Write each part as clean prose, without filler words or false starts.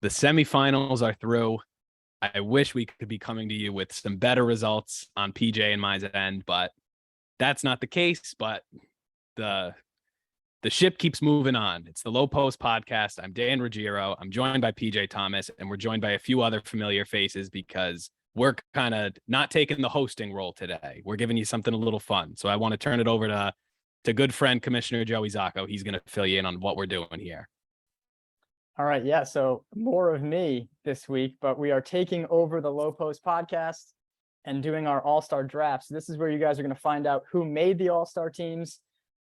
The semifinals are through. I wish we could be coming to you with some better results on PJ and my end, but that's not the case. But the ship keeps moving on. It's the Low Post Podcast. I'm Dan Ruggiero. I'm joined by PJ Thomas, and we're joined by a few other familiar faces because we're kind of not taking the hosting role today. We're giving you something a little fun. So I want to turn it over to good friend Commissioner Joey Zacco. He's going to fill you in on what we're doing here. All right. Yeah. So more of me this week, but we are taking over the Low Post Podcast and doing our all-star drafts. This is where you guys are going to find out who made the all-star teams,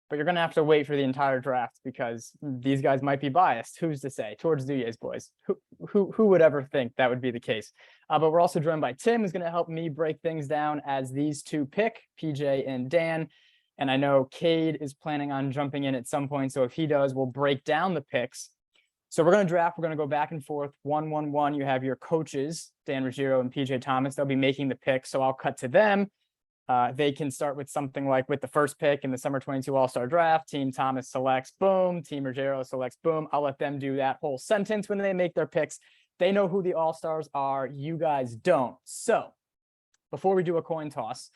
but you're going to have to wait for the entire draft because these guys might be biased. Who's to say? Towards Duyes, boys. Who would ever think that would be the case? But we're also joined by Tim, who's going to help me break things down as these two pick, PJ and Dan. And I know Cade is planning on jumping in at some point. So if he does, we'll break down the picks. So we're going to draft. We're going to go back and forth. 1-1-1. You have your coaches, Dan Ruggiero and PJ Thomas. They'll be making the picks. So I'll cut to them. They can start with something like with the first pick in the Summer 22 All-Star Draft. Team Thomas selects, boom. Team Ruggiero selects, boom. I'll let them do that whole sentence when they make their picks. They know who the All-Stars are. You guys don't. So before we do a coin toss,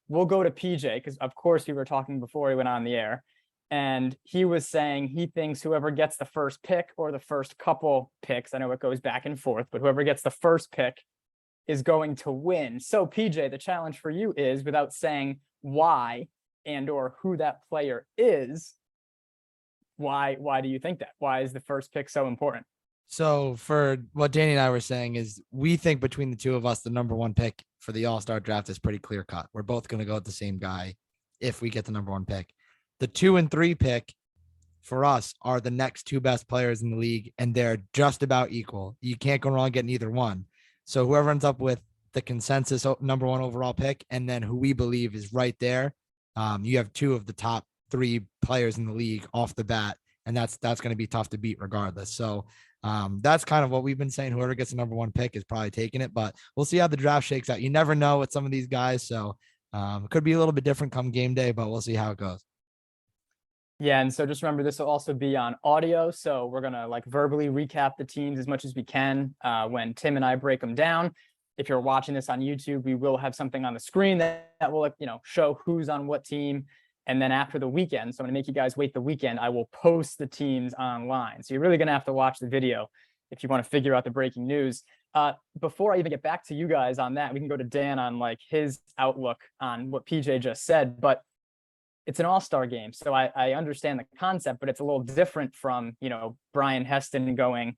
we'll go to PJ because, of course, we were talking before he went on the air. And he was saying he thinks whoever gets the first pick or the first couple picks, I know it goes back and forth, but whoever gets the first pick is going to win. So PJ, the challenge for you is, without saying why and or who that player is, why do you think that? Why is the first pick so important? So for what Danny and I were saying is we think between the two of us, the number one pick for the All-Star draft is pretty clear cut. We're both going to go with the same guy if we get the number one pick. The 2 and 3 pick for us are the next two best players in the league, and they're just about equal. You can't go wrong getting either one. So whoever ends up with the consensus number one overall pick, and then who we believe is right there, you have two of the top 3 players in the league off the bat, and that's going to be tough to beat regardless. So that's kind of what we've been saying. Whoever gets the number one pick is probably taking it, but we'll see how the draft shakes out. You never know with some of these guys, so it could be a little bit different come game day, but we'll see how it goes. Yeah, and so just remember, this will also be on audio. So we're going to like verbally recap the teams as much as we can when Tim and I break them down. If you're watching this on YouTube, we will have something on the screen that will, show who's on what team. And then after the weekend, so I'm going to make you guys wait the weekend, I will post the teams online. So you're really going to have to watch the video if you want to figure out the breaking news. Before I even get back to you guys on that, we can go to Dan on like his outlook on what PJ just said. But it's an all-star game. So I understand the concept, but it's a little different from, Brian Heston going,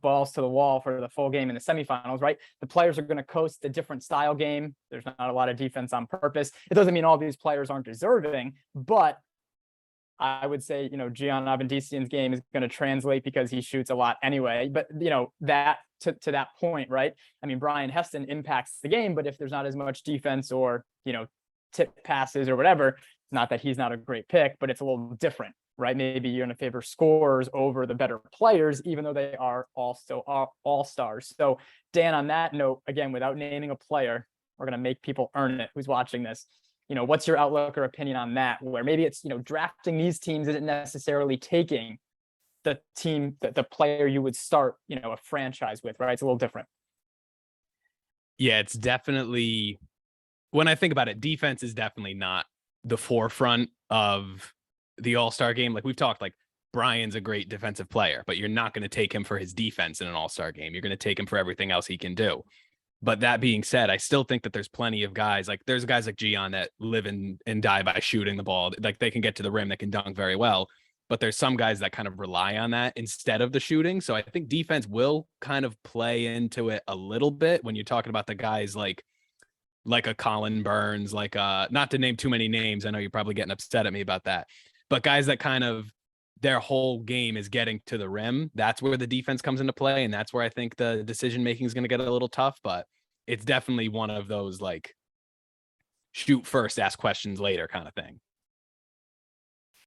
balls to the wall for the full game in the semifinals, right? The players are going to coast a different style game. There's not a lot of defense on purpose. It doesn't mean all these players aren't deserving, but I would say, Gian Avendician's game is going to translate because he shoots a lot anyway. But, that to that point, right? I mean, Brian Heston impacts the game, but if there's not as much defense or, tip passes or whatever, not that he's not a great pick, but it's a little different, right? Maybe you're going to favor scorers over the better players, even though they are also all-stars. So Dan, on that note, again, without naming a player, we're going to make people earn it who's watching this. What's your outlook or opinion on that? Where maybe it's, drafting these teams isn't necessarily taking the team, the player you would start, a franchise with, right? It's a little different. Yeah, it's definitely, when I think about it, defense is definitely not the forefront of the all-star game. Like we've talked, like Brian's a great defensive player, but you're not going to take him for his defense in an all-star game. You're going to take him for everything else he can do. But that being said, I still think that there's plenty of guys, like there's guys like Gian that live and die by shooting the ball. Like they can get to the rim, they can dunk very well, but there's some guys that kind of rely on that instead of the shooting. So I think defense will kind of play into it a little bit when you're talking about the guys like a Colin Burns, like not to name too many names. I know you're probably getting upset at me about that, but guys that kind of their whole game is getting to the rim. That's where the defense comes into play. And that's where I think the decision-making is going to get a little tough, but it's definitely one of those like shoot first, ask questions later kind of thing.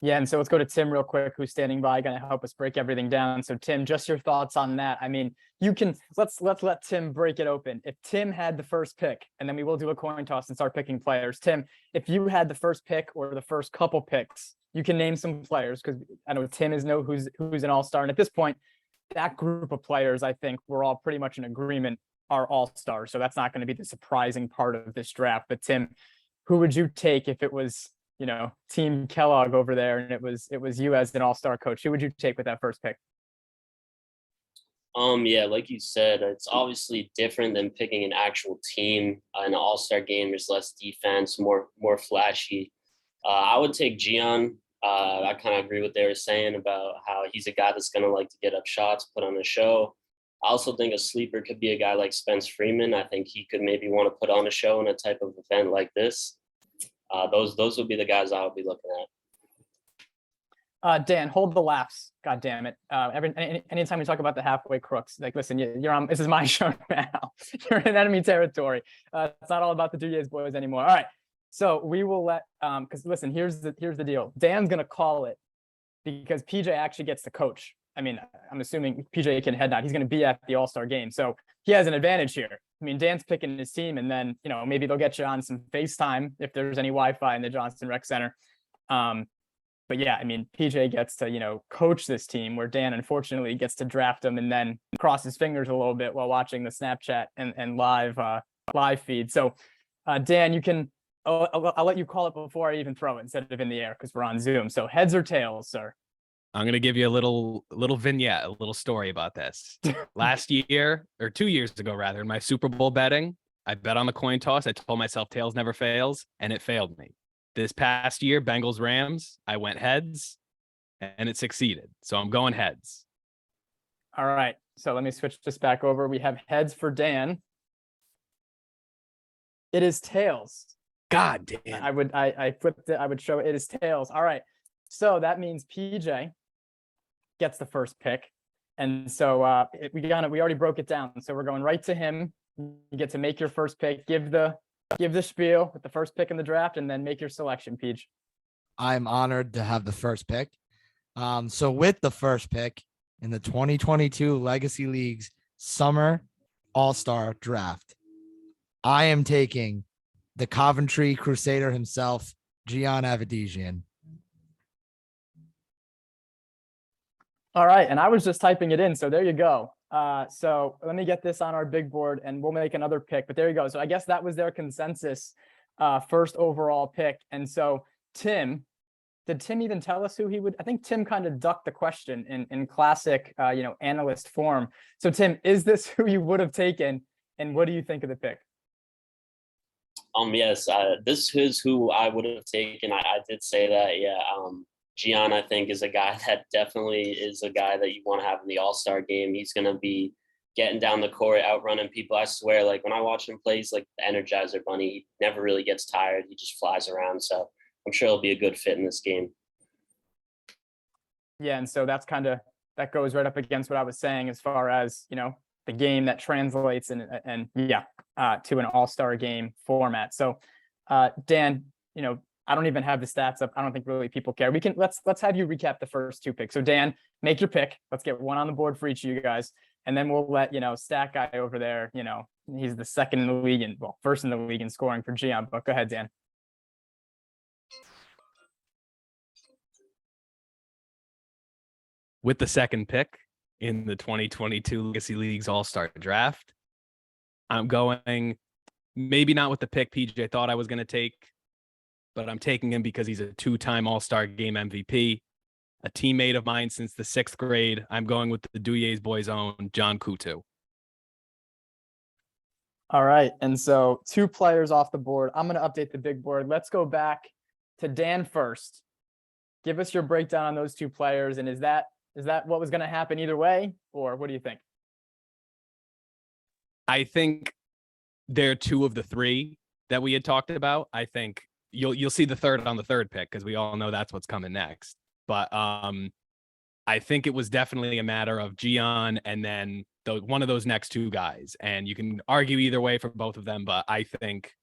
Yeah, and so let's go to Tim real quick, who's standing by, going to help us break everything down. So Tim, just your thoughts on that. I mean, let's let Tim break it open. If Tim had the first pick, and then we will do a coin toss and start picking players. Tim, if you had the first pick or the first couple picks, you can name some players because I know Tim is who's an all-star. And at this point, that group of players, I think we're all pretty much in agreement are all-stars. So that's not going to be the surprising part of this draft. But Tim, who would you take if it was, Team Kellogg over there and it was you as an all-star coach? Who would you take with that first pick? Yeah, like you said, it's obviously different than picking an actual team. In an all-star game, there's less defense, more flashy. I would take Gian. I kind of agree with what they were saying about how he's a guy that's going to like to get up shots, put on a show. I also think a sleeper could be a guy like Spence Freeman. I think he could maybe want to put on a show in a type of event like this. Those would be the guys I would be looking at. Dan, hold the laughs. God damn it. Anytime we talk about the halfway crooks, like, listen, you're on, this is my show now. You're in enemy territory. It's not all about the Duye's boys anymore. All right. So we will let, because listen, here's the deal. Dan's going to call it because PJ actually gets to coach. I mean, I'm assuming PJ can head nod. He's going to be at the All-Star game. So he has an advantage here. I mean, Dan's picking his team, and then, maybe they'll get you on some FaceTime if there's any Wi-Fi in the Johnston Rec Center. But yeah, I mean, PJ gets to, coach this team where Dan, unfortunately, gets to draft them and then cross his fingers a little bit while watching the Snapchat and live feed. So Dan, you can, I'll let you call it before I even throw it instead of in the air because we're on Zoom. So heads or tails, sir? I'm going to give you a little vignette, a little story about this. Last year, or 2 years ago, rather, in my Super Bowl betting, I bet on the coin toss. I told myself tails never fails, and it failed me. This past year, Bengals Rams, I went heads, and it succeeded. So I'm going heads. All right. So let me switch this back over. We have heads for Dan. It is tails. God damn. I flipped it. I would show it is tails. All right. So that means PJ gets the first pick. And so we already broke it down. So we're going right to him. You get to make your first pick, give the spiel with the first pick in the draft, and then make your selection, PJ. I'm honored to have the first pick. So with the first pick in the 2022 Legacy League's Summer All-Star Draft, I am taking the Coventry Crusader himself, Gian Avedisian. All right, and I was just typing it in, so there you go. So let me get this on our big board, and we'll make another pick. But there you go. So I guess that was their consensus first overall pick. And so Tim, did Tim even tell us who he would? I think Tim kind of ducked the question in classic, analyst form. So Tim, is this who you would have taken, and what do you think of the pick? Yes, this is who I would have taken. I did say that. Yeah. Gian, I think, is a guy that definitely is a guy that you want to have in the All-Star game. He's going to be getting down the court, outrunning people. I swear, like when I watch him play, he's like the Energizer Bunny. He never really gets tired. He just flies around. So I'm sure he'll be a good fit in this game. Yeah, and so that goes right up against what I was saying as far as, the game that translates to an All-Star game format. So Dan, I don't even have the stats up. I don't think really people care. Let's have you recap the first two picks. So Dan, make your pick. Let's get one on the board for each of you guys. And then we'll let, Stat Guy over there, he's the second in the league and first in the league in scoring for Gian. But go ahead, Dan. With the second pick in the 2022 Legacy League's All-Star Draft, I'm going maybe not with the pick PJ thought I was going to take, but I'm taking him because he's a two-time All-Star Game MVP, a teammate of mine since the 6th grade. I'm going with the Duye's boys' own John Kutu. All right, and so 2 players off the board. I'm going to update the big board. Let's go back to Dan first. Give us your breakdown on those 2 players, and is that what was going to happen either way, or what do you think? I think they're 2 of the 3 that we had talked about. I think you'll see the third on the third pick because we all know that's what's coming next. But I think it was definitely a matter of Gian and then one of those next 2 guys. And you can argue either way for both of them, but I think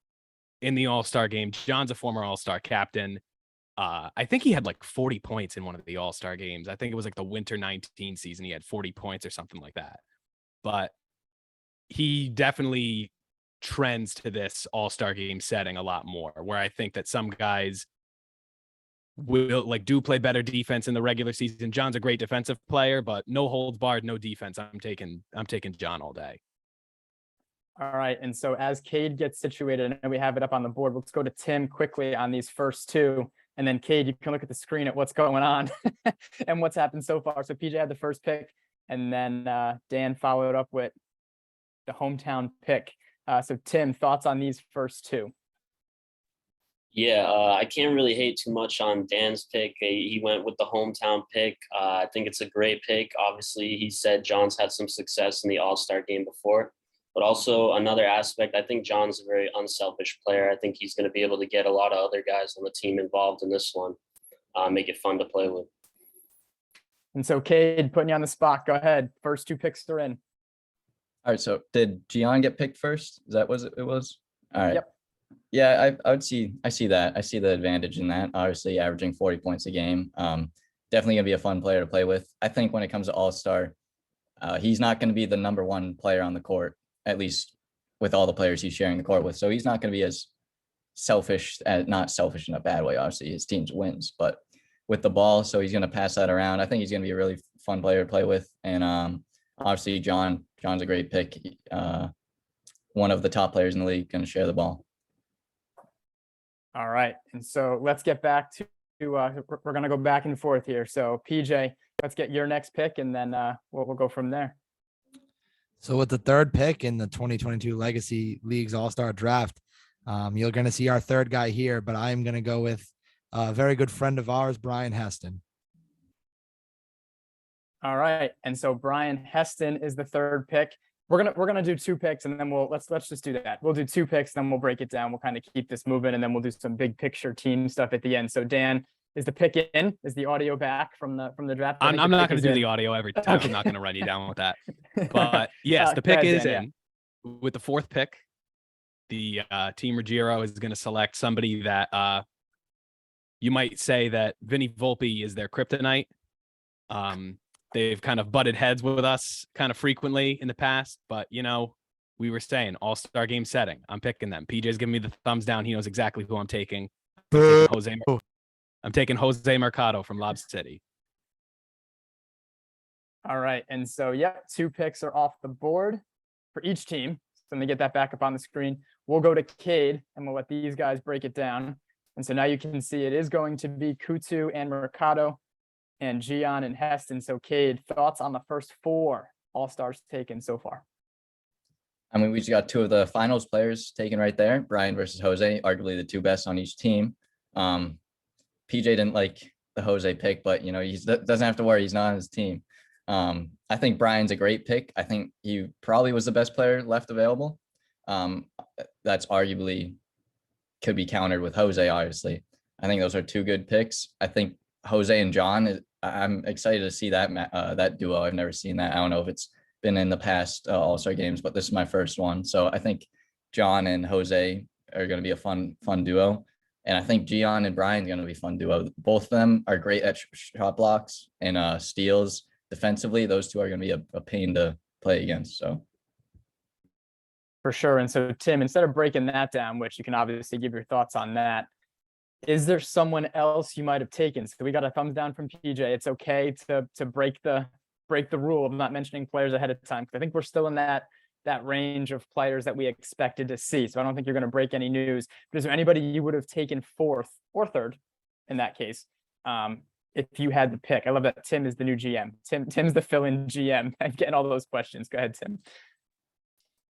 in the All-Star game, John's a former All-Star captain. I think he had like 40 points in one of the All-Star games. I think it was like the winter 19 season. He had 40 points or something like that. But he definitely trends to this All-Star game setting a lot more, where I think that some guys will do play better defense in the regular season. John's a great defensive player, but no holds barred, no defense. I'm taking John all day. All right. And so as Cade gets situated, and we have it up on the board, let's go to Tim quickly on these first two. And then Cade, you can look at the screen at what's going on and what's happened so far. So PJ had the first pick, and then Dan followed up with the hometown pick. So Tim, thoughts on these first two? Yeah, I can't really hate too much on Dan's pick. He went with the hometown pick. I think it's a great pick. Obviously, he said John's had some success in the All-Star game before. But also another aspect, I think John's a very unselfish player. I think he's going to be able to get a lot of other guys on the team involved in this one, make it fun to play with. And so Cade, putting you on the spot, go ahead. First two picks are in. All right, so did Gian get picked first? Is that what it was? All right. Yep. Yeah, I see that. I see the advantage in that. Obviously, averaging 40 points a game. Definitely gonna be a fun player to play with. I think when it comes to All-Star, he's not gonna be the number one player on the court, at least with all the players he's sharing the court with. So he's not gonna be as selfish, not selfish in a bad way. Obviously, his team wins, but with the ball, so he's gonna pass that around. I think he's gonna be a really fun player to play with. And obviously, John's a great pick. One of the top players in the league, gonna share the ball. All right. And so let's get back to, we're going to go back and forth here. So PJ, let's get your next pick, and then we'll go from there. So with the third pick in the 2022 Legacy Leagues All-Star Draft, you're going to see our third guy here, but I'm going to go with a very good friend of ours, Brian Heston. All right. And so Brian Heston is the third pick. We're gonna do two picks, and then let's just do that. We'll do two picks, then we'll break it down. We'll kind of keep this moving, and then we'll do some big picture team stuff at the end. So Dan, is the pick in? Is the audio back from the draft? I'm not going to do the audio every time. Okay. I'm not going to run you down with that. But yes, the pick is in. Yeah. With the fourth pick, the team Ruggiero is going to select somebody that you might say that Vinny Volpe is their kryptonite. They've kind of butted heads with us kind of frequently in the past, but we were saying All-Star game setting. I'm picking them. PJ's giving me the thumbs down. He knows exactly who I'm taking. I'm taking Jose Mercado from Lob City. All right. And so, two picks are off the board for each team. So let me get that back up on the screen. We'll go to Cade, and we'll let these guys break it down. And so now you can see it is going to be Kutu and Mercado and Gian and Heston. So Cade, thoughts on the first four All-Stars taken so far? I mean, we just got two of the finals players taken right there, Brian versus Jose, arguably the two best on each team. PJ didn't like the Jose pick, but he doesn't have to worry. He's not on his team. I think Brian's a great pick. I think he probably was the best player left available. That's arguably could be countered with Jose, obviously. I think those are two good picks. I think Jose and John, I'm excited to see that duo. I've never seen that. I don't know if it's been in the past All-Star games, but this is my first one. So I think John and Jose are going to be a fun duo. And I think Gian and Brian are going to be a fun duo. Both of them are great at shot blocks and steals defensively. Those two are going to be a pain to play against. So for sure. And so Tim, instead of breaking that down, which you can obviously give your thoughts on that, is there someone else you might have taken? So we got a thumbs down from PJ. It's okay to break the rule of not mentioning players ahead of time, because I think we're still in that range of players that we expected to see. So I don't think you're going to break any news. But is there anybody you would have taken fourth or third in that case, if you had the pick? I love that Tim is the new GM. Tim's the fill-in GM. I'm getting all those questions. Go ahead, Tim.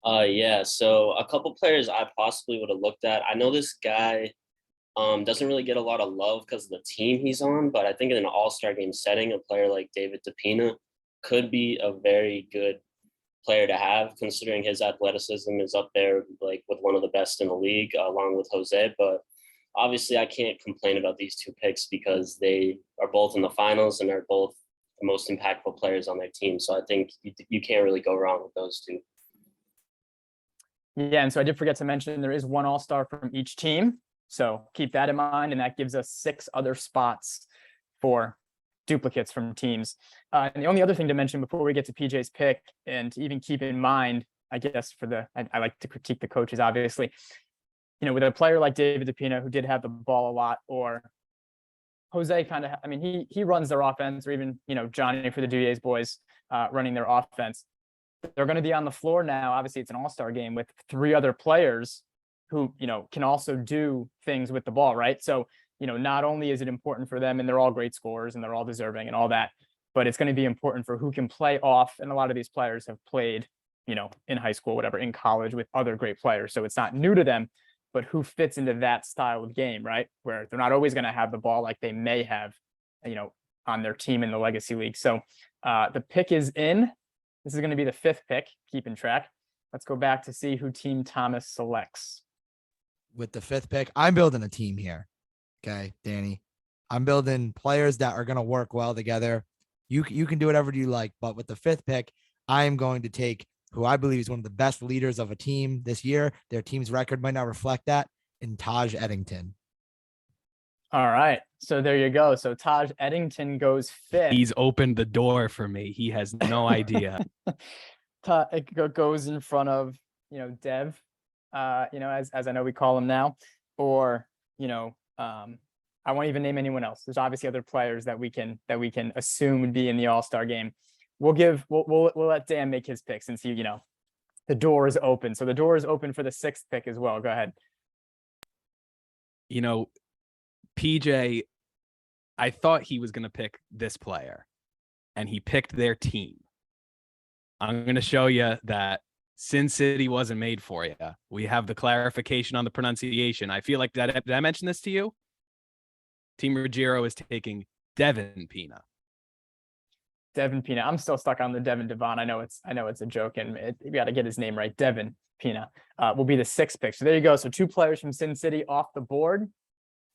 Yeah. So a couple players I possibly would have looked at. I know this guy doesn't really get a lot of love because of the team he's on, but I think in an All-Star game setting, a player like David DePina could be a very good player to have, considering his athleticism is up there like with one of the best in the league, along with Jose. But obviously I can't complain about these two picks because they are both in the finals and are both the most impactful players on their team. So I think you can't really go wrong with those two. Yeah, and so I did forget to mention there is one All-Star from each team. So keep that in mind, and that gives us 6 other spots for duplicates from teams. And the only other thing to mention before we get to PJ's pick, and to even keep in mind, I guess I like to critique the coaches, obviously, with a player like David DePina, who did have the ball a lot, or Jose kind of, I mean, he runs their offense, or even, Johnny for the Duvier's boys running their offense. They're going to be on the floor now. Obviously, it's an all-star game with 3 other players who, can also do things with the ball, right? So, not only is it important for them, and they're all great scorers and they're all deserving and all that, but it's going to be important for who can play off. And a lot of these players have played, in high school, whatever, in college with other great players. So it's not new to them, but who fits into that style of game, right? Where they're not always going to have the ball like they may have, on their team in the Legacy League. So the pick is in. This is going to be the 5th pick, keeping track. Let's go back to see who Team Thomas selects. With the 5th pick, I'm building a team here. Okay, Danny. I'm building players that are going to work well together. You can do whatever you like, but with the 5th pick, I am going to take who I believe is one of the best leaders of a team this year. Their team's record might not reflect that, in Taj Eddington. All right. So there you go. So Taj Eddington goes 5th. He's opened the door for me. He has no idea. It goes in front of, Dev, as I know we call him now, or, I won't even name anyone else. There's obviously other players that we can assume would be in the All-Star game. We'll let Dan make his pick, since the door is open. So the door is open for the 6th pick as well. Go ahead. PJ, I thought he was going to pick this player, and he picked their team. I'm going to show you that Sin City wasn't made for you. We have the clarification on the pronunciation. I feel like, did I mention this to you? Team Ruggiero is taking Devin Pina. Devin Pina. I'm still stuck on the Devin Devon. I know it's a joke, and we got to get his name right. Devin Pina will be the 6th pick. So there you go. So 2 players from Sin City off the board.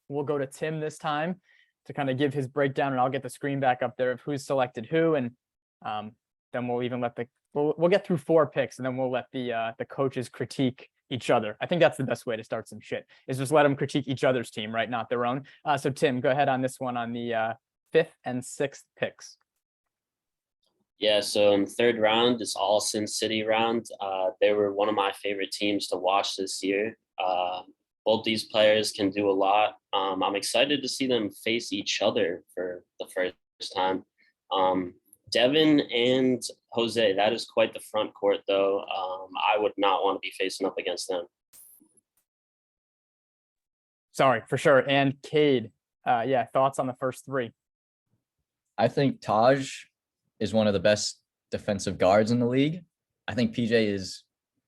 We'll go to Tim this time to kind of give his breakdown, and I'll get the screen back up there of who's selected who, and then we'll even let we'll get through 4 picks, and then we'll let the coaches critique each other. I think that's the best way to start some shit, is just let them critique each other's team, right? Not their own. So Tim, go ahead on this one on the 5th and 6th picks. Yeah, so in the 3rd round, it's all Sin City round. They were one of my favorite teams to watch this year. Both these players can do a lot. I'm excited to see them face each other for the first time. Devin and Jose, that is quite the front court, though. I would not want to be facing up against them. Sorry, for sure. And Cade, thoughts on the first 3? I think Taj is one of the best defensive guards in the league. I think PJ is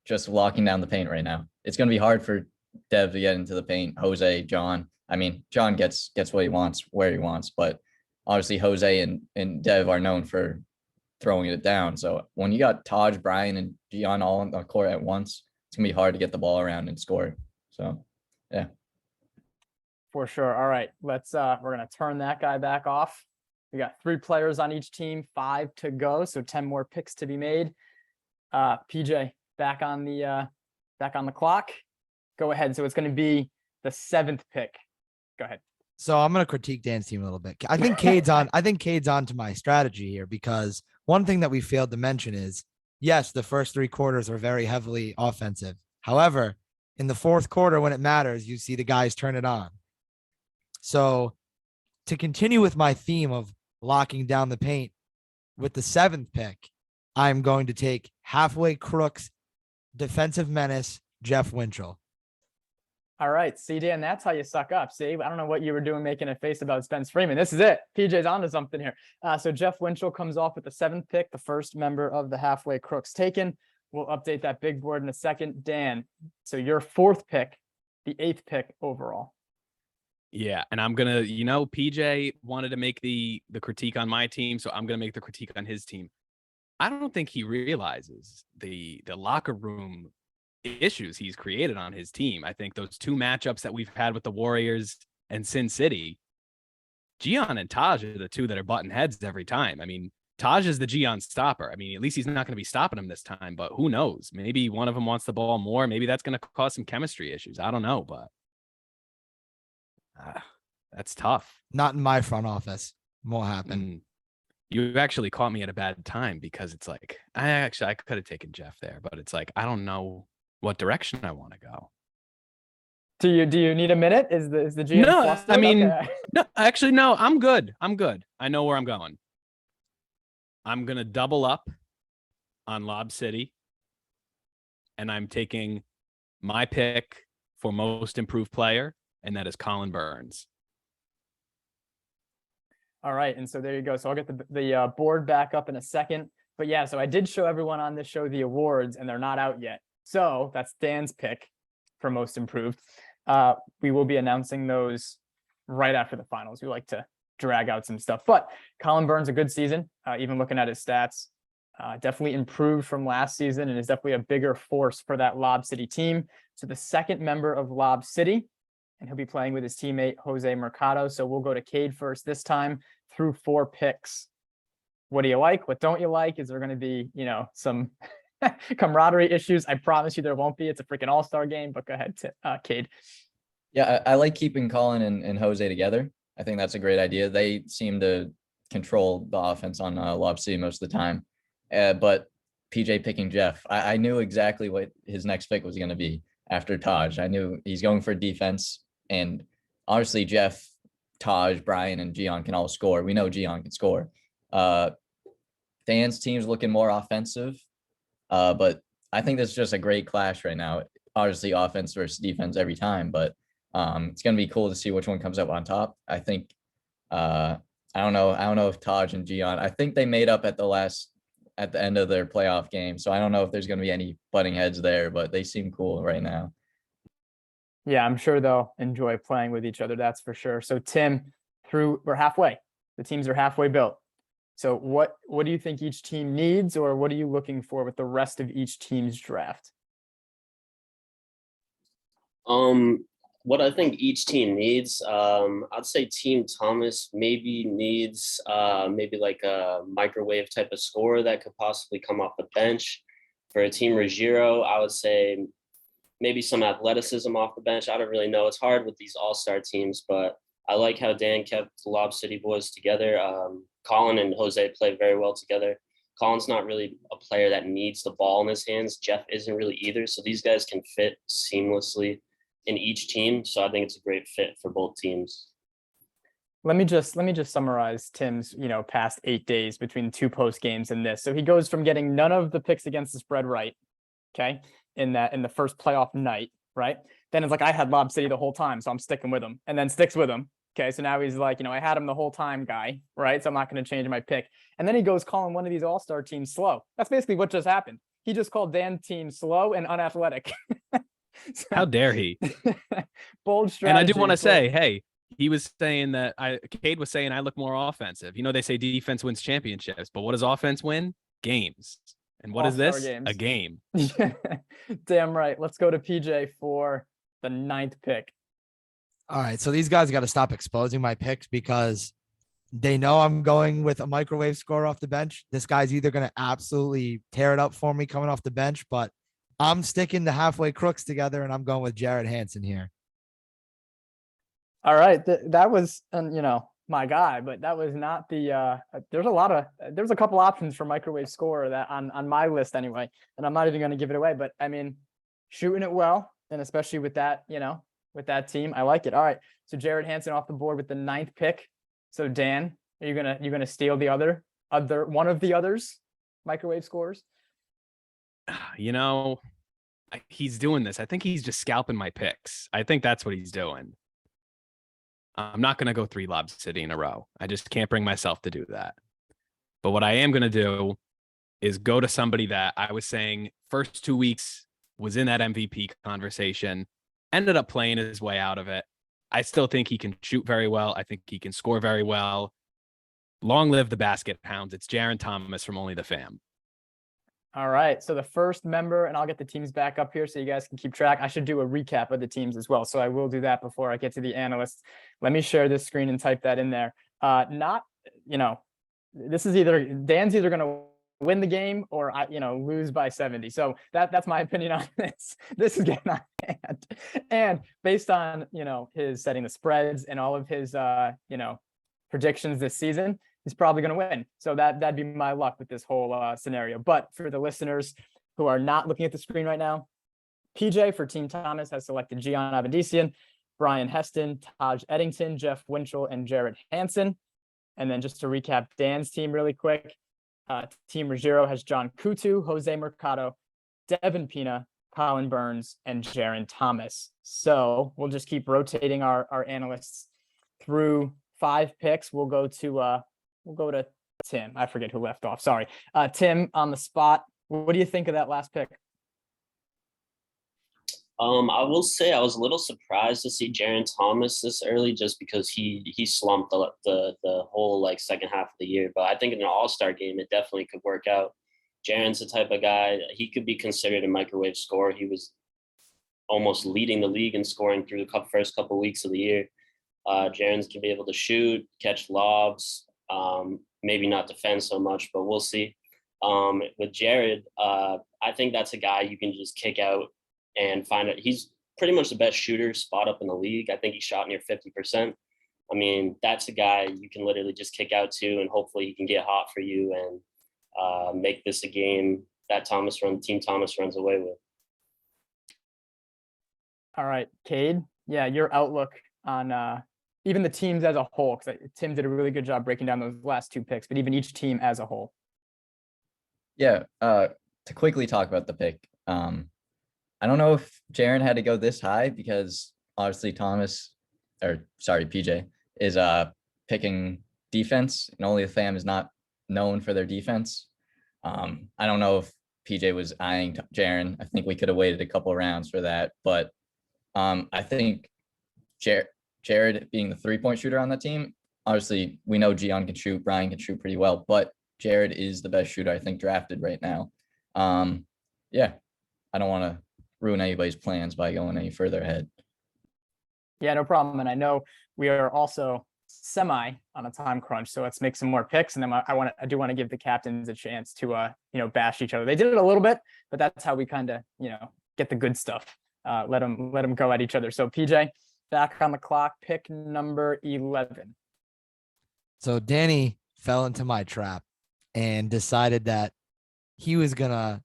just locking down the paint right now. It's going to be hard for Dev to get into the paint. Jose, John. I mean, John gets what he wants, where he wants, but obviously Jose and Dev are known for throwing it down. So when you got Taj, Brian, and Gian all on the court at once, it's going to be hard to get the ball around and score. So, yeah. For sure. All right, we're going to turn that guy back off. We got 3 players on each team, 5 to go. So 10 more picks to be made. PJ, back on the clock. Go ahead. So it's going to be the 7th pick. Go ahead. So I'm going to critique Dan's team a little bit. I think Cade's on to my strategy here, because one thing that we failed to mention is, yes, the first 3 quarters are very heavily offensive. However, in the 4th quarter, when it matters, you see the guys turn it on. So to continue with my theme of locking down the paint, with the 7th pick, I'm going to take halfway crooks, defensive menace, Jeff Winchell. All right. See, Dan, that's how you suck up. See, I don't know what you were doing making a face about Spence Freeman. This is it. PJ's onto something here. So Jeff Winchell comes off with the 7th pick, the first member of the halfway crooks taken. We'll update that big board in a second. Dan, so your 4th pick, the 8th pick overall. Yeah, and I'm gonna, PJ wanted to make the critique on my team, so I'm gonna make the critique on his team. I don't think he realizes the locker room issues he's created on his team. I think those 2 matchups that we've had with the Warriors and Sin City, Gian and Taj are the 2 that are butting heads every time. I mean, Taj is the Gian stopper. I mean, at least he's not going to be stopping him this time, but who knows? Maybe one of them wants the ball more. Maybe that's going to cause some chemistry issues. I don't know, but that's tough. Not in my front office. Won't happen. You actually caught me at a bad time, because it's like, I could have taken Jeff there, but it's like, I don't know what direction I want to go. Do you need a minute? Is the GM No, flustered? I mean, Okay. no, actually, no, I'm good. I'm good. I know where I'm going. I'm going to double up on Lob City, and I'm taking my pick for most improved player, and that is Colin Burns. All right, and so there you go. So I'll get the board back up in a second. But yeah, so I did show everyone on this show the awards, and they're not out yet. So that's Dan's pick for most improved. We will be announcing those right after the finals. We like to drag out some stuff, but Colin Burns, a good season. Even looking at his stats, definitely improved from last season, and is definitely a bigger force for that Lob City team. So the second member of Lob City, and he'll be playing with his teammate Jose Mercado. So we'll go to Cade first this time through 4 picks. What do you like? What don't you like? Is there going to be, some camaraderie issues? I promise you there won't be. It's a freaking all-star game, but go ahead, Cade. Yeah, I like keeping Colin and Jose together. I think that's a great idea. They seem to control the offense on Lob City most of the time. But PJ picking Jeff, I knew exactly what his next pick was going to be after Taj. I knew he's going for defense. And honestly, Jeff, Taj, Brian, and Gian can all score. We know Gian can score. Dan's team's looking more offensive. But I think this is just a great clash right now. Obviously, offense versus defense every time, but it's going to be cool to see which one comes up on top. I think, I don't know if Taj and Gian, I think they made up at the end of their playoff game. So I don't know if there's going to be any butting heads there, but they seem cool right now. Yeah, I'm sure they'll enjoy playing with each other. That's for sure. So Tim, we're halfway. The teams are halfway built. So what do you think each team needs, or what are you looking for with the rest of each team's draft? What I think each team needs, I'd say Team Thomas maybe needs maybe like a microwave type of scorer that could possibly come off the bench. For Team Ruggiero, I would say maybe some athleticism off the bench. I don't really know. It's hard with these all-star teams, but I like how Dan kept the Lob City boys together. Colin and Jose play very well together. Colin's not really a player that needs the ball in his hands. Jeff isn't really either. So these guys can fit seamlessly in each team. So I think it's a great fit for both teams. Let me just summarize Tim's, past 8 days between 2 post games and this. So he goes from getting none of the picks against the spread right, okay, in the first playoff night, right? Then it's like, I had Lob City the whole time, so I'm sticking with him, and then sticks with him. Okay, so now he's like, I had him the whole time guy, right? So I'm not going to change my pick. And then he goes calling one of these all-star teams slow. That's basically what just happened. He just called Dan's team slow and unathletic. So, how dare he? Bold strategy. And I do want to say, hey, he was saying that Cade was saying I look more offensive. They say defense wins championships, but what does offense win? Games. And what is this? Games. A game. Damn right. Let's go to PJ for the 9th pick. All right. So these guys got to stop exposing my picks because they know I'm going with a microwave scorer off the bench. This guy's either going to absolutely tear it up for me coming off the bench, but I'm sticking the halfway crooks together and I'm going with Jared Hansen here. All right. That was, my guy, but that was not the, there's a couple options for microwave scorer that on my list anyway, and I'm not even going to give it away, but I mean, shooting it well. And especially with that, with that team, I like it. All right. So Jared Hansen off the board with the 9th pick. So Dan, are you gonna steal the other one of the others microwave scores? He's doing this. I think he's just scalping my picks. I think that's what he's doing. I'm not going to go 3 Lob City in a row. I just can't bring myself to do that. But what I am going to do is go to somebody that I was saying first 2 weeks was in that MVP conversation, ended up playing his way out of it. I still think he can shoot very well. I think he can score very well. Long live the basket hounds. It's Jaron Thomas from Only the Fam. All right. So the first member, and I'll get the teams back up here so you guys can keep track. I should do a recap of the teams as well. So I will do that before I get to the analysts. Let me share this screen and type that in there. This is Dan's either going to win the game or lose by 70. So that's my opinion on this. This is getting out of hand. And based on, his setting the spreads and all of his, predictions this season, he's probably going to win. So that'd be my luck with this whole scenario. But for the listeners who are not looking at the screen right now, PJ for Team Thomas has selected Gian Avedisian, Brian Heston, Taj Eddington, Jeff Winchell, and Jared Hansen. And then just to recap Dan's team really quick, Team Ruggiero has John Kutu, Jose Mercado, Devin Pina, Colin Burns, and Jaron Thomas. So we'll just keep rotating our analysts through 5 picks. We'll go to Tim. I forget who left off. Sorry. Tim, on the spot. What do you think of that last pick? I will say I was a little surprised to see Jaron Thomas this early, just because he slumped the whole like second half of the year. But I think in an all-star game, it definitely could work out. Jaron's the type of guy, he could be considered a microwave scorer. He was almost leading the league in scoring through the first couple of weeks of the year. Jaron's can be able to shoot, catch lobs, maybe not defend so much, but we'll see. With Jared, I think that's a guy you can just kick out and find out. He's pretty much the best shooter spot up in the league. I think he shot near 50%. I mean, that's a guy you can literally just kick out to, and hopefully he can get hot for you and make this a game that Team Thomas runs away with. All right, Cade. Yeah, your outlook on even the teams as a whole, because Tim did a really good job breaking down those last 2 picks, but even each team as a whole. Yeah, to quickly talk about the pick, I don't know if Jaron had to go this high, because obviously PJ is picking defense, and only the fam is not known for their defense. I don't know if PJ was eyeing Jaron. I think we could have waited a couple of rounds for that, but I think Jared being the 3-point shooter on the team, obviously we know Gian can shoot, Brian can shoot pretty well, but Jared is the best shooter I think drafted right now. Yeah, I don't want to ruin anybody's plans by going any further ahead. Yeah, no problem. And I know we are also semi on a time crunch, so let's make some more picks. And then I do want to give the captains a chance to bash each other. They did it a little bit, but that's how we kind of get the good stuff. Let them go at each other. So PJ, back on the clock, pick number 11. So Danny fell into my trap and decided that he was gonna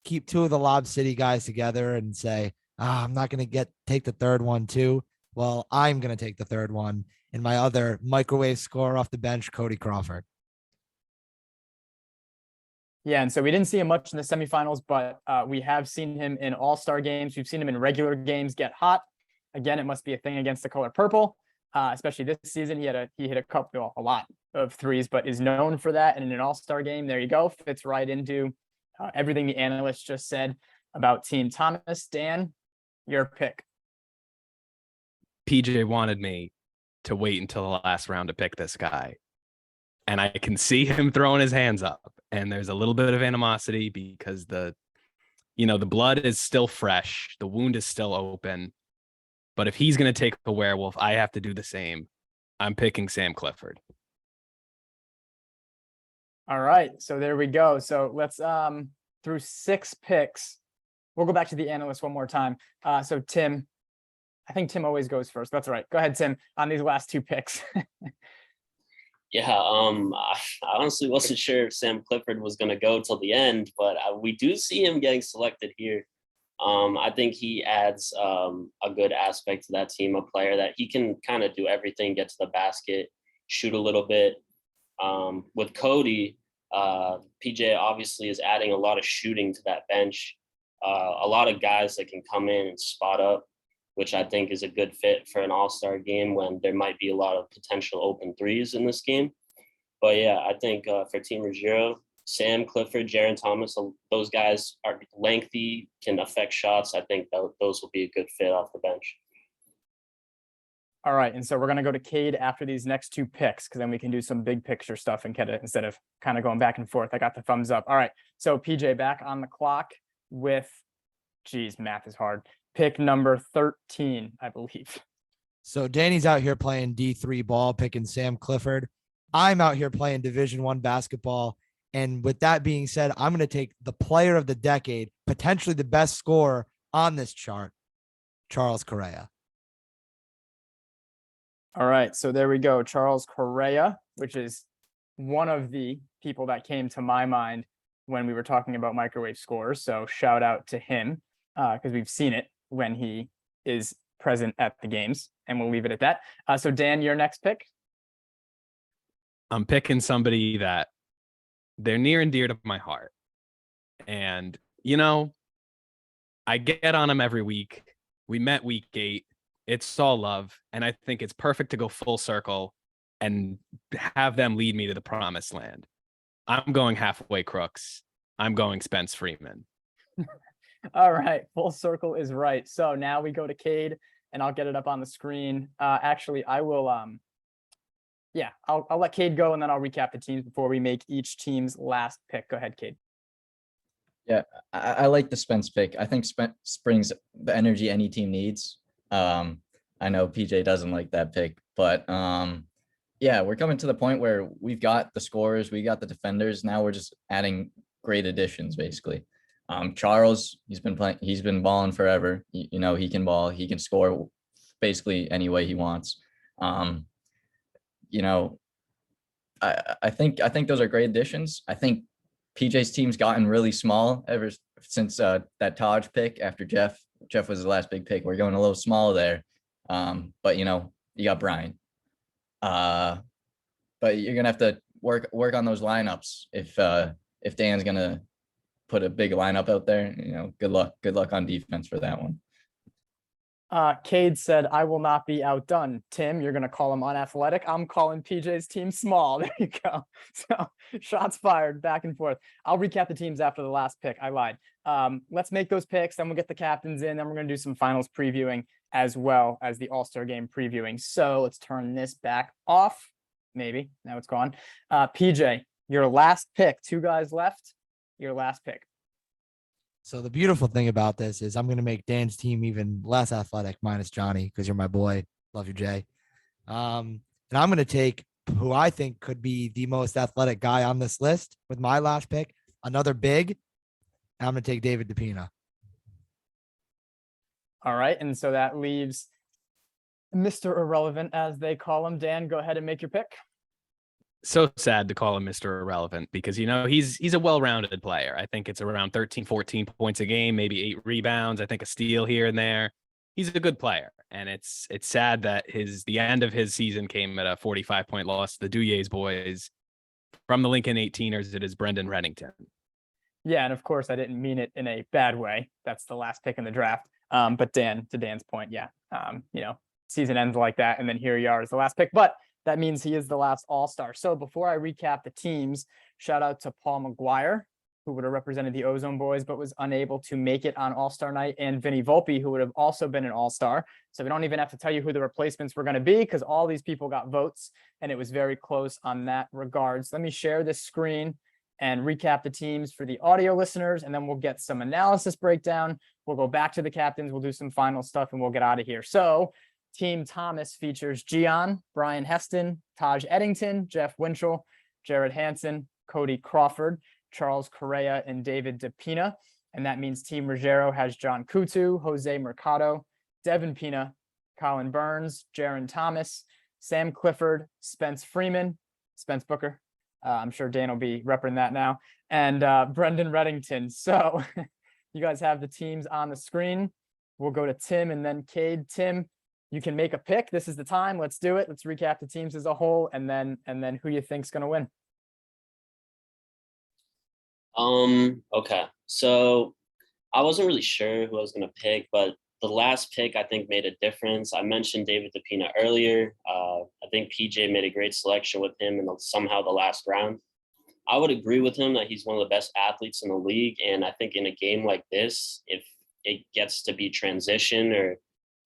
keep 2 of the Lob City guys together and say, I'm not gonna take the third one too. Well, I'm gonna take the third one, and my other microwave scorer off the bench, Cody Crawford. Yeah, and so we didn't see him much in the semifinals, but we have seen him in all-star games. We've seen him in regular games get hot. Again, it must be a thing against the color purple, especially this season. He hit a lot of threes, but is known for that. And in an all-star game, there you go, fits right into everything the analysts just said about Team Thomas. Dan, your pick. PJ wanted me to wait until the last round to pick this guy, and I can see him throwing his hands up, and there's a little bit of animosity because the blood is still fresh, the wound is still open. But if he's going to take a werewolf, I have to do the same. I'm picking Sam Clifford. All right, so there we go. So let's through 6 picks. We'll go back to the analyst one more time. So Tim, I think Tim always goes first. That's right. Go ahead, Tim, on these last 2 picks. Yeah, I honestly wasn't sure if Sam Clifford was going to go till the end, but we do see him getting selected here. I think he adds a good aspect to that team, a player that he can kind of do everything, get to the basket, shoot a little bit. With Cody, PJ obviously is adding a lot of shooting to that bench, a lot of guys that can come in and spot up, which I think is a good fit for an all-star game when there might be a lot of potential open threes in this game. But yeah, I think for Team Ruggiero, Sam Clifford, Jaron Thomas, those guys are lengthy, can affect shots. I think those will be a good fit off the bench. All right, and so we're going to go to Cade after these next 2 picks, because then we can do some big picture stuff and get it instead of kind of going back and forth. I got the thumbs up. All right, so PJ back on the clock with, math is hard. Pick number 13, I believe. So Danny's out here playing D3 ball, picking Sam Clifford. I'm out here playing Division I basketball. And with that being said, I'm going to take the player of the decade, potentially the best scorer on this chart, Charles Correa. All right, so there we go. Charles Correa, which is one of the people that came to my mind when we were talking about microwave scores. So shout out to him. because we've seen it when he is present at the games, and we'll leave it at that. So Dan, your next pick. I'm picking somebody that they're near and dear to my heart. And, I get on them every week. We met week 8. It's all love. And I think it's perfect to go full circle and have them lead me to the promised land. I'm going halfway crooks. I'm going Spence Freeman. All right, full circle is right. So now we go to Cade, and I'll get it up on the screen. Actually, I will. I'll let Cade go, and then I'll recap the teams before we make each team's last pick. Go ahead, Cade. Yeah, I like the Spence pick. I think Spence brings the energy any team needs. I know PJ doesn't like that pick, but yeah, we're coming to the point where we've got the scorers, we got the defenders. Now we're just adding great additions, basically. Charles, he's been balling forever. He can ball, he can score basically any way he wants. I think those are great additions. I think PJ's team's gotten really small ever since that Taj pick after Jeff. Jeff was the last big pick. We're going a little small there. But you got Brian. But you're gonna have to work on those lineups if Dan's gonna put a big lineup out there. Good luck on defense for that one. Cade said, I will not be outdone. Tim, you're going to call him unathletic. I'm calling PJ's team small. There you go. So shots fired back and forth. I'll recap the teams after the last pick. I lied. Let's make those picks. Then we'll get the captains in. Then we're going to do some finals previewing as well as the All-Star game previewing. So let's turn this back off. Maybe. Now it's gone. PJ, your last pick. 2 guys left. Your last pick. So the beautiful thing about this is I'm going to make Dan's team even less athletic, minus Johnny, because you're my boy. Love you, Jay. And I'm going to take who I think could be the most athletic guy on this list with my last pick, another big. I'm going to take David DePina. All right. And so that leaves Mr. Irrelevant, as they call him. Dan, go ahead and make your pick. So sad to call him Mr. Irrelevant because, he's a well-rounded player. I think it's around 13, 14 points a game, maybe 8 rebounds. I think a steal here and there. He's a good player. And it's sad that the end of his season came at a 45-point loss to the Duyes boys from the Lincoln 18ers. It is Brendan Reddington. Yeah. And of course, I didn't mean it in a bad way. That's the last pick in the draft. But Dan, to Dan's point, yeah, season ends like that. And then here you are as the last pick. But that means he is the last All-Star. So before I recap the teams, shout out to Paul McGuire, who would have represented the Ozone Boys, but was unable to make it on All-Star night, and Vinny Volpe, who would have also been an All-Star. So we don't even have to tell you who the replacements were going to be because all these people got votes, and it was very close on that regards. Let me share this screen and recap the teams for the audio listeners, and then we'll get some analysis breakdown. We'll go back to the captains. We'll do some final stuff, and we'll get out of here. So Team Thomas features Gian, Brian Heston, Taj Eddington, Jeff Winchell, Jared Hansen, Cody Crawford, Charles Correa, and David DePina. And that means Team Ruggiero has John Kutu, Jose Mercado, Devin Pina, Colin Burns, Jaron Thomas, Sam Clifford, Spence Freeman, Spence Booker. I'm sure Dan will be repping that now. And Brendan Reddington. So you guys have the teams on the screen. We'll go to Tim and then Cade. Tim, you can make a pick. This is the time. Let's do it. Let's recap the teams as a whole, and then who you think's going to win. Okay. So I wasn't really sure who I was going to pick, but the last pick I think made a difference. I mentioned David DePina earlier. I think PJ made a great selection with him in somehow the last round. I would agree with him that he's one of the best athletes in the league. And I think in a game like this, if it gets to be transition or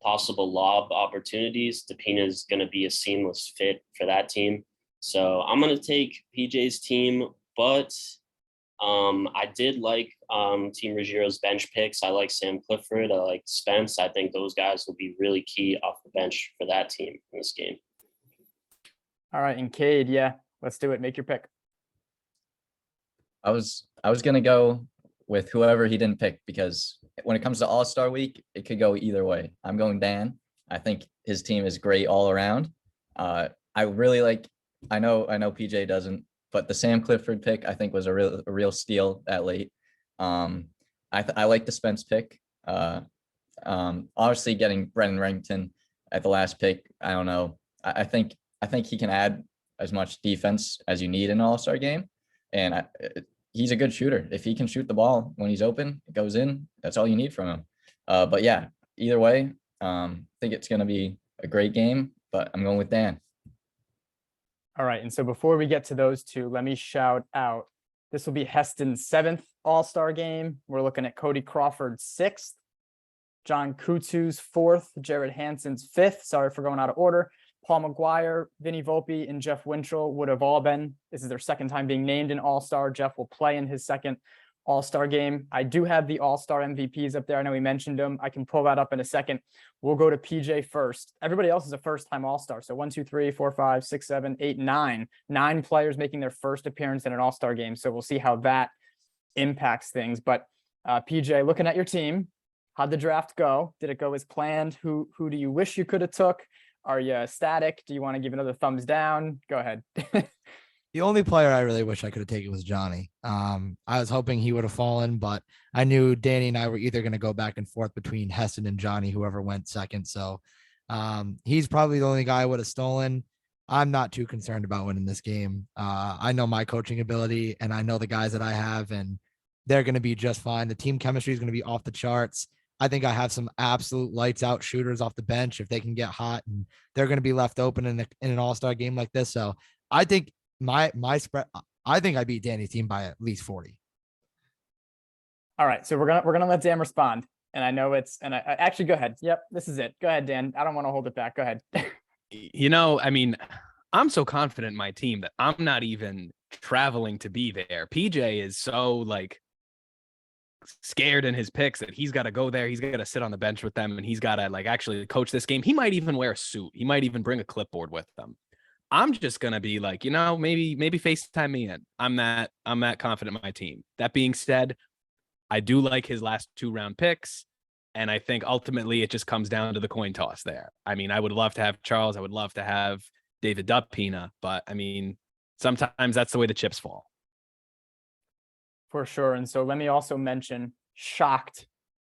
possible lob opportunities, DePina is going to be a seamless fit for that team. So I'm going to take PJ's team, but I did like Team Ruggiero's bench picks. I like Sam Clifford. I like Spence. I think those guys will be really key off the bench for that team in this game. All right, and Cade, yeah, let's do it. Make your pick. I was going to go with whoever he didn't pick because when it comes to All-Star week, it could go either way. I'm going Dan. I think his team is great all around. I really like, I know PJ doesn't, but the Sam Clifford pick I think was a real steal that late. I like the Spence pick. Obviously getting Brennan Remington at the last pick, I don't know. I think he can add as much defense as you need in an all-star game. And he's a good shooter. If he can shoot the ball when he's open, it goes in. That's all you need from him. But yeah, either way, I think it's going to be a great game, but I'm going with Dan. All right. And so before we get to those two, let me shout out. This will be Heston's 7th All-Star game. We're looking at Cody Crawford's 6th, John Kutu's 4th, Jared Hansen's 5th. Sorry for going out of order. Paul McGuire, Vinny Volpe, and Jeff Winchell would have all been. This is their second time being named an All-Star. Jeff will play in his second All-Star game. I do have the All-Star MVPs up there. I know we mentioned them. I can pull that up in a second. We'll go to PJ first. Everybody else is a first-time All-Star. So 1, 2, 3, 4, 5, 6, 7, 8, 9. 9 players making their first appearance in an All-Star game. So we'll see how that impacts things. But PJ, looking at your team, how'd the draft go? Did it go as planned? Who do you wish you could have took? Are you ecstatic? Do you want to give another thumbs down? Go ahead. The only player I really wish I could have taken was Johnny. I was hoping he would have fallen, but I knew Danny and I were either going to go back and forth between Heston and Johnny, whoever went second. So he's probably the only guy I would have stolen. I'm not too concerned about winning this game. I know my coaching ability and I know the guys that I have, and they're going to be just fine. The team chemistry is going to be off the charts. I think I have some absolute lights out shooters off the bench if they can get hot, and they're going to be left open in an all-star game like this. So I think my spread, I think I beat Danny's team by at least 40. All right. So we're going to let Dan respond. And I know I actually go ahead. Yep. This is it. Go ahead, Dan. I don't want to hold it back. Go ahead. I mean, I'm so confident in my team that I'm not even traveling to be there. PJ is so scared in his picks that he's got to go there. He's got to sit on the bench with them, and he's got to actually coach this game. He might even wear a suit. He might even bring a clipboard with them. I'm just going to be maybe FaceTime me in. I'm that confident in my team. That being said, I do like his last 2-round picks. And I think ultimately it just comes down to the coin toss there. I mean, I would love to have Charles. I would love to have David Dupina, but I mean, sometimes that's the way the chips fall. For sure. And so let me also mention, shocked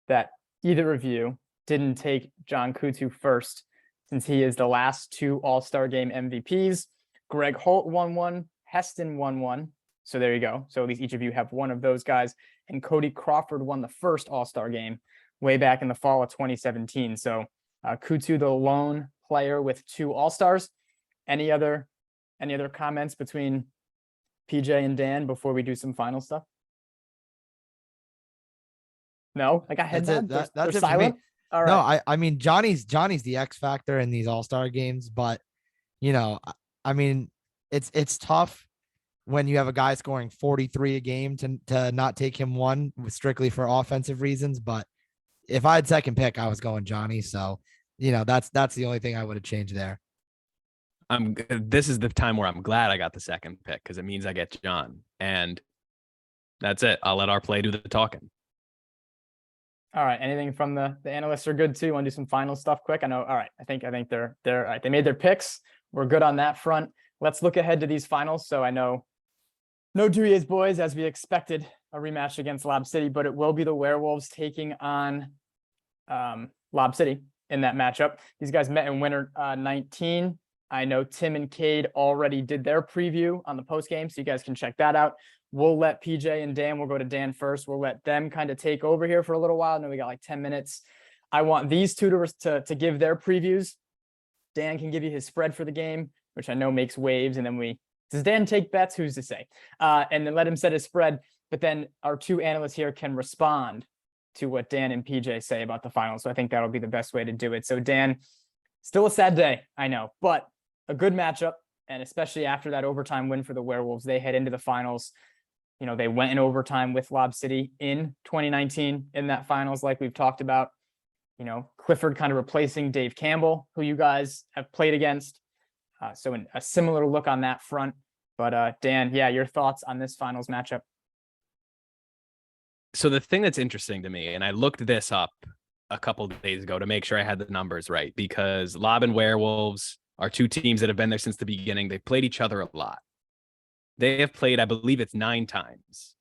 that either of you didn't take John Kutu first, since he is the last 2 All-Star game MVPs. Greg Holt won 1, Heston won 1. So there you go. So at least each of you have one of those guys. And Cody Crawford won the first All-Star game way back in the fall of 2017. So Kutu, the lone player with 2 All-Stars. Any other comments between PJ and Dan before we do some final stuff? No, I got head nod. That's They're it for silent. me. All right. No, I mean, Johnny's the X factor in these all-star games, but I mean, it's tough when you have a guy scoring 43 a game to not take him one strictly for offensive reasons. But if I had second pick, I was going Johnny. So, that's the only thing I would have changed there. This is the time where I'm glad I got the second pick, because it means I get John, and that's it. I'll let our play do the talking. All right. Anything from the analysts are good too. You want to do some final stuff quick? I know. All right. I think they're all right. They made their picks. We're good on that front. Let's look ahead to these finals. So I know no Dewey's boys, as we expected, a rematch against Lob City, but it will be the Werewolves taking on Lob City in that matchup. These guys met in winter 19. I know Tim and Cade already did their preview on the post game, so you guys can check that out. We'll let PJ and Dan, we'll go to Dan first. We'll let them kind of take over here for a little while. I know we got 10 minutes. I want these two to give their previews. Dan can give you his spread for the game, which I know makes waves. And then does Dan take bets? Who's to say? And then let him set his spread. But then our 2 analysts here can respond to what Dan and PJ say about the finals. So I think that'll be the best way to do it. So Dan, still a sad day, I know, but a good matchup. And especially after that overtime win for the Werewolves, they head into the finals. They went in overtime with Lob City in 2019 in that finals, like we've talked about. Clifford kind of replacing Dave Campbell, who you guys have played against. So a similar look on that front. But Dan, your thoughts on this finals matchup? So the thing that's interesting to me, and I looked this up a couple of days ago to make sure I had the numbers right, because Lob and Werewolves are 2 teams that have been there since the beginning. They've played each other a lot. They have played, I believe it's 9 times.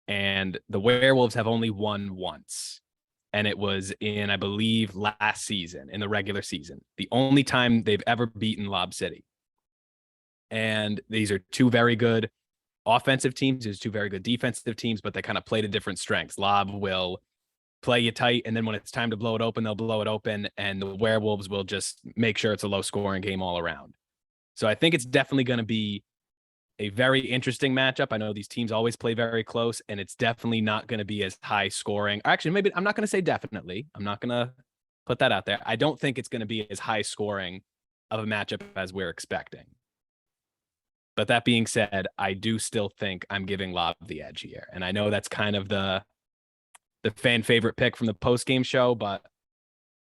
And the Werewolves have only won once. and it was in, I believe, last season in the regular season. The only time they've ever beaten Lob City. And these are two very good offensive teams. There's two very good defensive teams, but they kind of play to different strengths. Lob will play you tight, and then when it's time to blow it open, they'll blow it open, and the Werewolves will just make sure it's a low-scoring game all around. So I think it's definitely going to be a very interesting matchup. I know these teams always play very close, and it's definitely not going to be as high scoring. Actually, maybe I'm not going to say definitely. I'm not going to put that out there. I don't think it's going to be as high scoring of a matchup as we're expecting. But that being said, I do still think I'm giving Lob the edge here. And I know that's kind of the fan favorite pick from the post-game show, but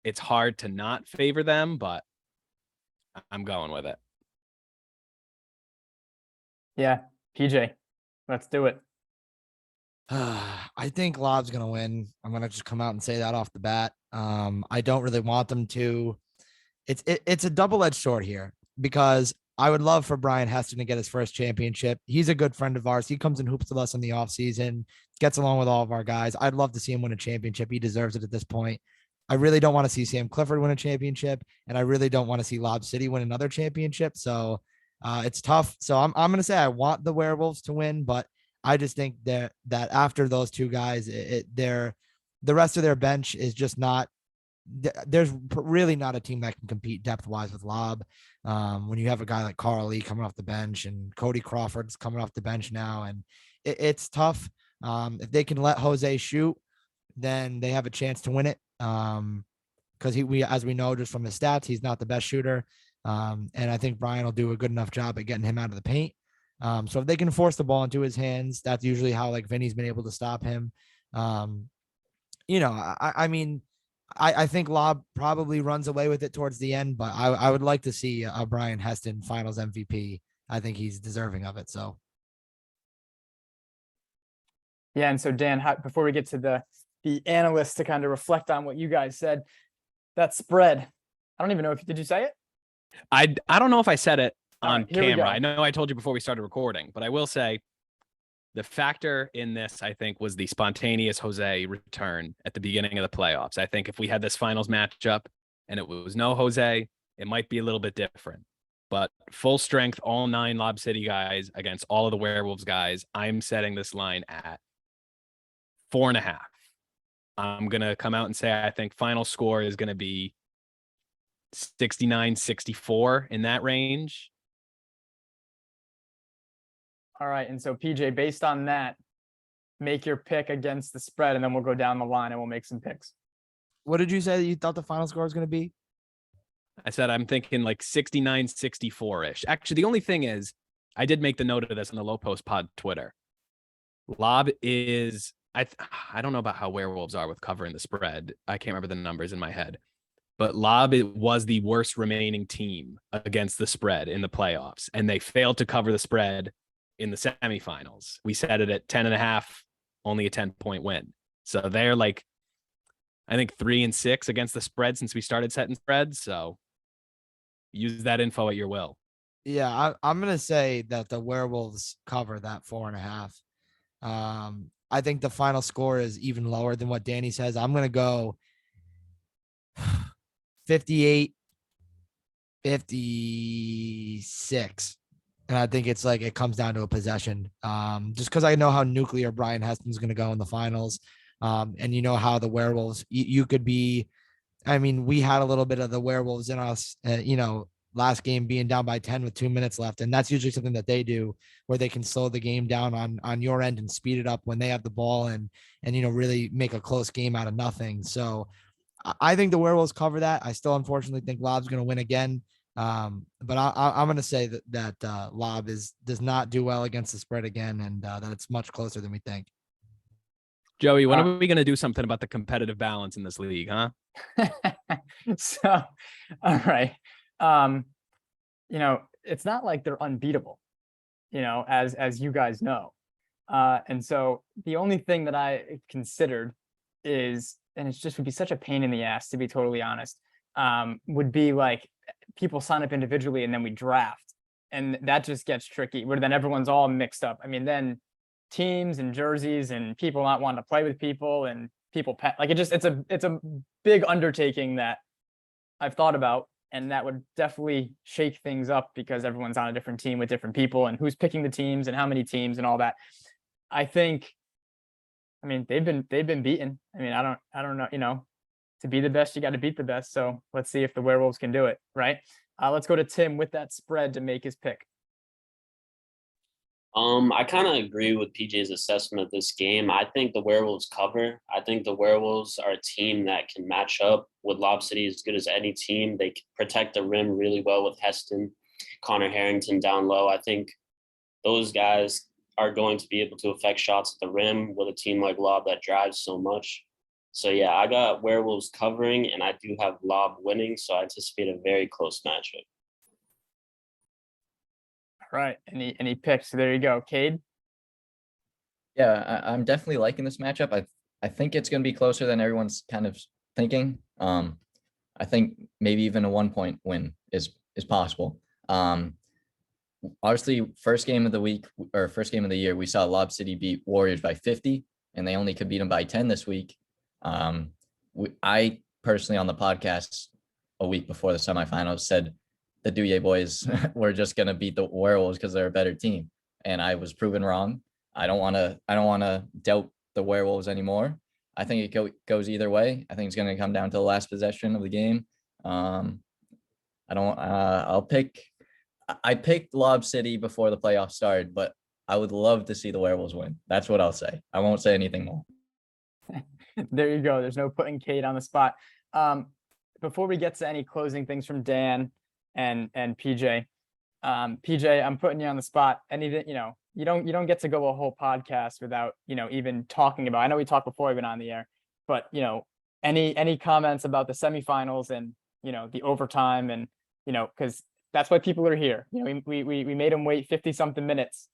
it's hard to not favor them, but I'm going with it. Yeah, PJ, let's do it. I think Lob's going to win. I'm going to just come out and say that off the bat. I don't really want them to. It's a double-edged sword here, because I would love for Brian Heston to get his first championship. He's a good friend of ours. He comes and hoops with us in the offseason, gets along with all of our guys. I'd love to see him win a championship. He deserves it at this point. I really don't want to see Sam Clifford win a championship, and I really don't want to see Lob City win another championship. So it's tough. So I'm going to say I want the Werewolves to win, but I just think that after those two guys, the rest of their bench is just not. There's really not a team that can compete depth wise with Lob. When you have a guy like Carl Lee coming off the bench and Cody Crawford's coming off the bench now, and it's tough. If they can let Jose shoot, then they have a chance to win it. Because as we know, just from his stats, he's not the best shooter. And I think Brian will do a good enough job at getting him out of the paint. So if they can force the ball into his hands, that's usually how like Vinny's been able to stop him. I mean, I think Lob probably runs away with it towards the end, but I would like to see a Brian Heston Finals MVP. I think he's deserving of it. So, Yeah, and so Dan, before we get to the analysts to kind of reflect on what you guys said, that spread, I don't even know if did you say it? I don't know if I said it on here we camera. go. I know I told you before we started recording, but I will say the factor in this, I think, was the spontaneous Jose return at the beginning of the playoffs. I think if we had this finals matchup and it was no Jose, it might be a little bit different. But full strength, all 9 Lob City guys against all of the Werewolves guys, I'm setting this line at 4.5. I'm going to come out and say I think final score is going to be 69-64 in that range. All right. And so PJ, based on that, make your pick against the spread, and then we'll go down the line and we'll make some picks. what did you say that you thought the final score was going to be? I said I'm thinking like 69-64-ish. Actually, the only thing is, I did make the note of this on the Low Post Pod Twitter. Lob is, I don't know about how Werewolves are with covering the spread. I can't remember the numbers in my head. But Lob was the worst remaining team against the spread in the playoffs, and they failed to cover the spread in the semifinals. We set it at 10.5, only a 10-point win. So they're like, I think 3-6 against the spread since we started setting spreads. So use that info at your will. Yeah, I'm going to say that the Werewolves cover that 4.5. I think the final score is even lower than what Danny says. I'm going to go 58-56. And I think it's like it comes down to a possession. Just because I know how nuclear Brian Heston's going to go in the finals. And you know how the Werewolves, you could be, I mean, we had a little bit of the Werewolves in us, last game being down by 10 with 2 minutes left. And that's usually something that they do where they can slow the game down on your end and speed it up when they have the ball and really make a close game out of nothing. So I think the Werewolves cover that. I still, unfortunately, think Lob's going to win again. But I'm going to say that Lob does not do well against the spread again, and that it's much closer than we think. Joey, when are we going to do something about the competitive balance in this league, huh? So, all right. It's not like they're unbeatable, as you guys know. And so the only thing that I considered is, and it just would be such a pain in the ass, to be totally honest, would be like people sign up individually and then we draft. And that just gets tricky where then everyone's all mixed up. I mean, then teams and jerseys and people not wanting to play with people and people like it's a big undertaking that I've thought about, and that would definitely shake things up because everyone's on a different team with different people and who's picking the teams and how many teams and all that. I mean, they've been beaten. I mean, I don't know, you know, to be the best, you got to beat the best. So let's see if the Werewolves can do it, right? Let's go to Tim with that spread to make his pick. I kind of agree with PJ's assessment of this game. I think the Werewolves cover. I think the Werewolves are a team that can match up with Lob City as good as any team. They can protect the rim really well with Heston, Connor Harrington down low. I think those guys are going to be able to affect shots at the rim with a team like Lob that drives so much. So yeah, I got Werewolves covering, and I do have Lob winning. So I anticipate a very close matchup. Right. Any picks? So there you go. Cade? Yeah, I'm definitely liking this matchup. I think it's going to be closer than everyone's kind of thinking. I think maybe even a 1-point win is possible. Obviously, first game of the week or first game of the year, we saw Lob City beat Warriors by 50, and they only could beat them by 10 this week. I personally on the podcast a week before the semifinals said the Douye boys were just going to beat the Werewolves because they're a better team. And I was proven wrong. I don't want to doubt the Werewolves anymore. I think it goes either way. I think it's going to come down to the last possession of the game. I picked Lob City before the playoffs started, but I would love to see the Werewolves win. That's what I'll say. I won't say anything more. There you go. There's no putting Cade on the spot. Before we get to any closing things from Dan and PJ, PJ, I'm putting you on the spot. Anything, you know, you don't get to go a whole podcast without, you know, even talking about, I know we talked before we went on the air, but, you know, any comments about the semifinals and, you know, the overtime and, you know, because that's why people are here. You know, we made them wait 50 something minutes.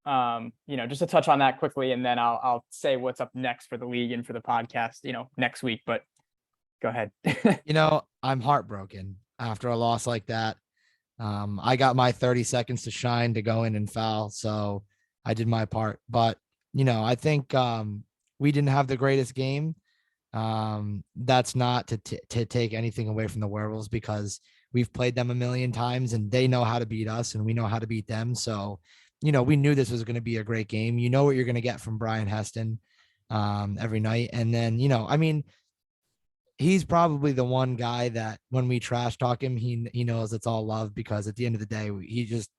You know, just to touch on that quickly, and then I'll say what's up next for the league and for the podcast, you know, next week, but go ahead. You know, I'm heartbroken after a loss like that. I got my 30 seconds to shine to go in and foul. So I did my part, but you know, I think, we didn't have the greatest game. That's not to take anything away from the Werewolves because we've played them a million times and they know how to beat us and we know how to beat them. So, you know, we knew this was going to be a great game. You know what you're going to get from Brian Heston, every night. And then, you know, I mean, he's probably the one guy that when we trash talk him, he knows it's all love because at the end of the day,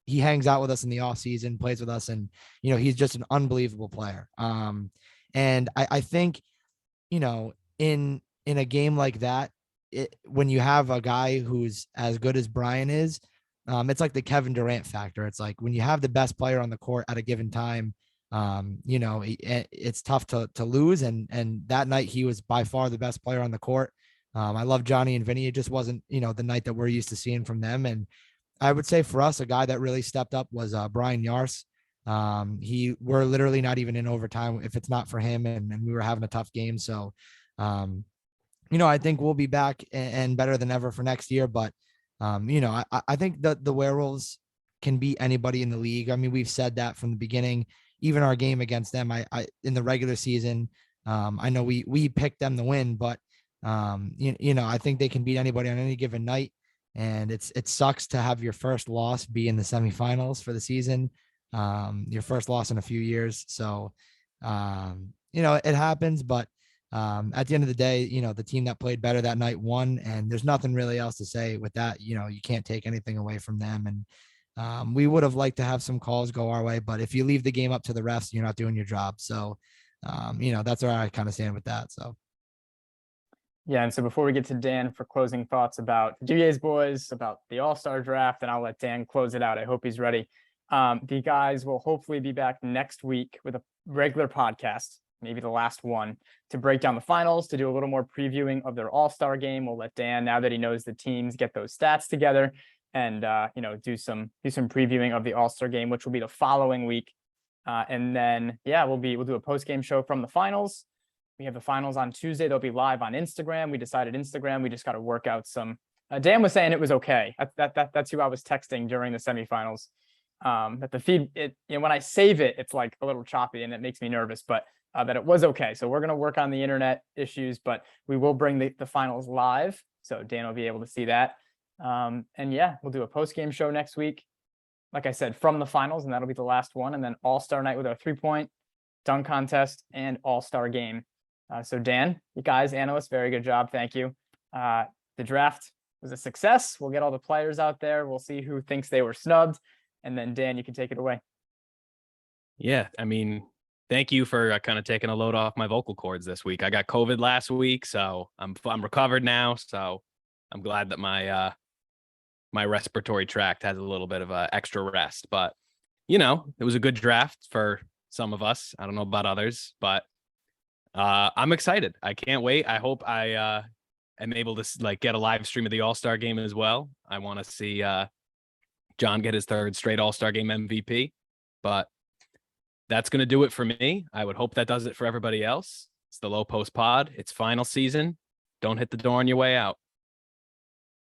he hangs out with us in the off season, plays with us. And, you know, he's just an unbelievable player. And I think, you know, in a game like that, when you have a guy who's as good as Brian is, it's like the Kevin Durant factor. It's like when you have the best player on the court at a given time, you know, it's tough to lose. And that night he was by far the best player on the court. I love Johnny and Vinny. It just wasn't, you know, the night that we're used to seeing from them. And I would say for us, a guy that really stepped up was Brian Yars. We're literally not even in overtime if it's not for him. And we were having a tough game. So, you know, I think we'll be back and better than ever for next year. But, you know, I think that the Werewolves can beat anybody in the league. I mean, we've said that from the beginning, even our game against them, I in the regular season, I know we picked them to win, but, you know, I think they can beat anybody on any given night. And it sucks to have your first loss be in the semifinals for the season, your first loss in a few years. So, you know, it happens, but at the end of the day, you know, the team that played better that night won, and there's nothing really else to say with that. You know, you can't take anything away from them. And we would have liked to have some calls go our way, but if you leave the game up to the refs, you're not doing your job. So, you know, that's where I kind of stand with that. So. Yeah. And so before we get to Dan for closing thoughts about the Douye's boys, about the All-Star draft, and I'll let Dan close it out. I hope he's ready. The guys will hopefully be back next week with a regular podcast, maybe the last one, to break down the finals, to do a little more previewing of their All-Star game. We'll let Dan, now that he knows the teams, get those stats together and, you know, do some previewing of the All-Star game, which will be the following week. And then, yeah, we'll do a post-game show from the finals. We have the finals on Tuesday. They'll be live on Instagram. We decided Instagram. We just got to work out some. Dan was saying it was okay. That's who I was texting during the semifinals. that the feed, when I save it, it's like a little choppy and it makes me nervous, but that it was okay. So we're going to work on the internet issues, but we will bring the finals live. So Dan will be able to see that. And yeah, we'll do a post-game show next week. Like I said, from the finals, and that'll be the last one. And then All-Star night with our 3-point dunk contest and All-Star game. So Dan, you guys, analysts, very good job. Thank you. The draft was a success. We'll get all the players out there. We'll see who thinks they were snubbed. And then Dan, you can take it away. Yeah, I mean, thank you for kind of taking a load off my vocal cords this week. I got COVID last week, so I'm recovered now. So I'm glad that my my respiratory tract has a little bit of a extra rest. But it was a good draft for some of us. I don't know about others, but I'm excited. I can't wait. I hope I am able to get a live stream of the All-Star game as well. I want to see John get his 3rd straight All-Star game MVP. But that's going to do it for me. I would hope that does it for everybody else. It's the Low Post Pod. It's final season. Don't hit the door on your way out.